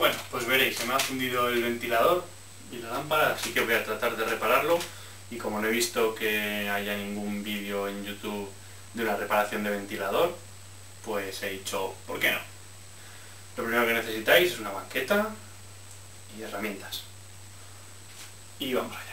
Bueno, pues veréis, se me ha fundido el ventilador y la lámpara, así que voy a tratar de repararlo. Y como no he visto que haya ningún vídeo en YouTube de una reparación de ventilador, pues he dicho, ¿por qué no? Lo primero que necesitáis es una banqueta y herramientas. Y vamos allá.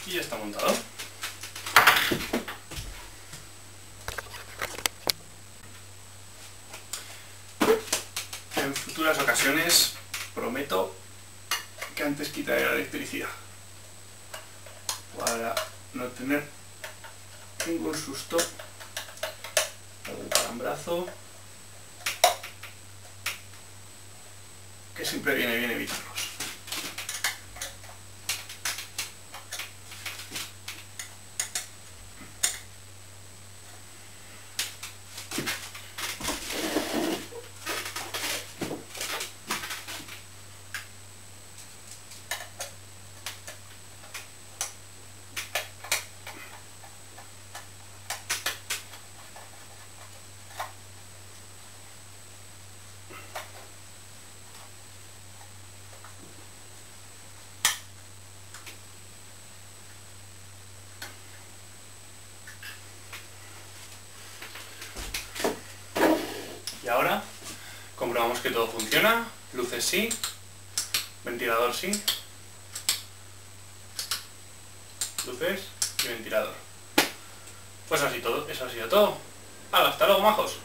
Y ya está montado. En futuras ocasiones prometo que antes quitaré la electricidad para no tener ningún susto. Hago un calambrazo, que siempre viene bien evitarlos. Y ahora comprobamos que todo funciona, luces sí, ventilador sí, luces y ventilador. Pues así todo, eso ha sido todo. ¡Hala, hasta luego, majos!